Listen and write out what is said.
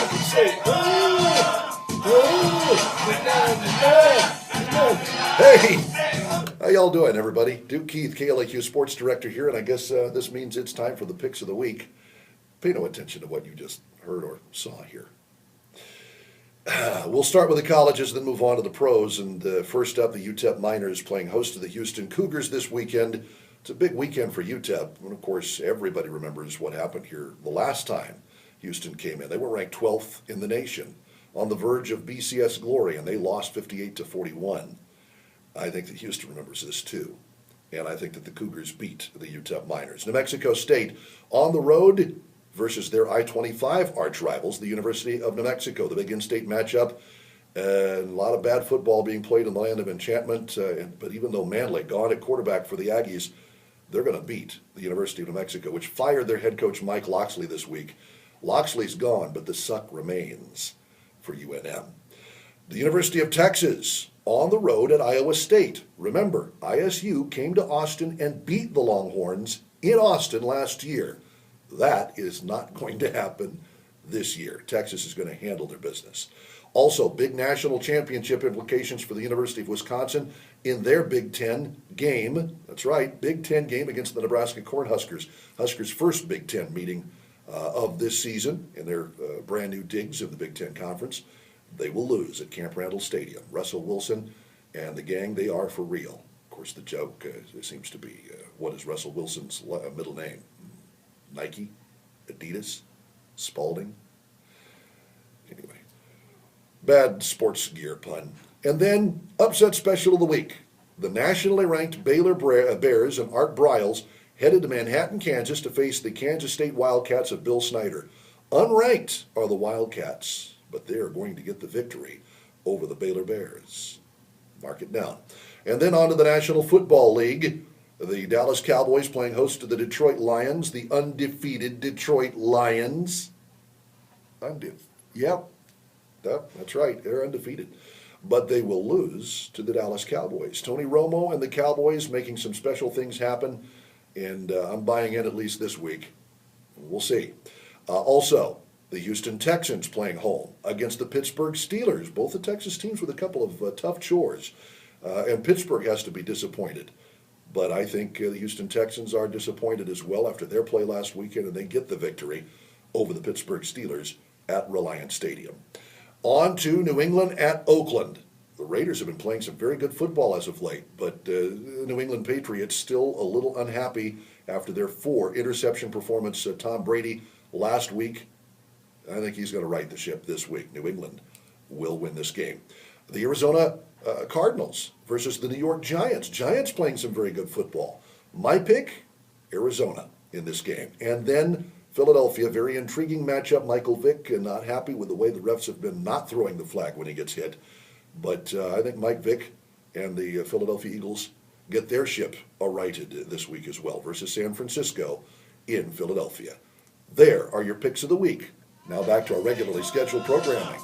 I can say, hey, how y'all doing, everybody? Duke Keith, KLAQ Sports Director here, and I guess this means it's time for the picks of the week. Pay no attention to what you just heard or saw here. We'll start with the colleges, then move on to the pros. And first up, the UTEP Miners playing host to the Houston Cougars this weekend. It's a big weekend for UTEP. And of course, everybody remembers what happened here the last time Houston came in. They were ranked 12th in the nation, on the verge of BCS glory, and they lost 58-41. I think that Houston remembers this too. And I think that the Cougars beat the UTEP Miners. New Mexico State on the road versus their I-25 arch rivals, the University of New Mexico, the big in-state matchup. And a lot of bad football being played in the land of enchantment. But even though Manley gone at quarterback for the Aggies, they're going to beat the University of New Mexico, which fired their head coach Mike Loxley this week. Loxley's gone, but the suck remains for UNM. The University of Texas on the road at Iowa State. Remember, ISU came to Austin and beat the Longhorns in Austin last year. That is not going to happen this year. Texas is going to handle their business. Also, big national championship implications for the University of Wisconsin in their Big Ten game. That's right, Big Ten game against the Nebraska Cornhuskers. Huskers' first Big Ten meeting of this season in their brand new digs of the Big Ten Conference. They will lose at Camp Randall Stadium. Russell Wilson and the gang, they are for real. Of course, the joke seems to be, what is Russell Wilson's middle name? Nike, Adidas, Spalding. Anyway, bad sports gear pun. And then, upset special of the week. The nationally ranked Baylor Bears and Art Briles headed to Manhattan, Kansas to face the Kansas State Wildcats of Bill Snyder. Unranked are the Wildcats, but they are going to get the victory over the Baylor Bears. Mark it down. And then on to the National Football League. The Dallas Cowboys playing host to the Detroit Lions, the undefeated Detroit Lions. Yep, that's right, they're undefeated. But they will lose to the Dallas Cowboys. Tony Romo and the Cowboys making some special things happen, and I'm buying in at least this week. We'll see. Also, the Houston Texans playing home against the Pittsburgh Steelers. Both the Texas teams with a couple of tough chores. And Pittsburgh has to be disappointed. But I think the Houston Texans are disappointed as well after their play last weekend, and they get the victory over the Pittsburgh Steelers at Reliant Stadium. On to New England at Oakland. The Raiders have been playing some very good football as of late, but the New England Patriots still a little unhappy after their 4-interception performance. Tom Brady last week. I think he's going to right the ship this week. New England will win this game. The Arizona Cardinals versus the New York Giants. Giants playing some very good football. My pick, Arizona in this game. And then Philadelphia, very intriguing matchup. Michael Vick, not happy with the way the refs have been not throwing the flag when he gets hit. But I think Mike Vick and the Philadelphia Eagles get their ship righted this week as well versus San Francisco in Philadelphia. There are your picks of the week. Now back to our regularly scheduled programming.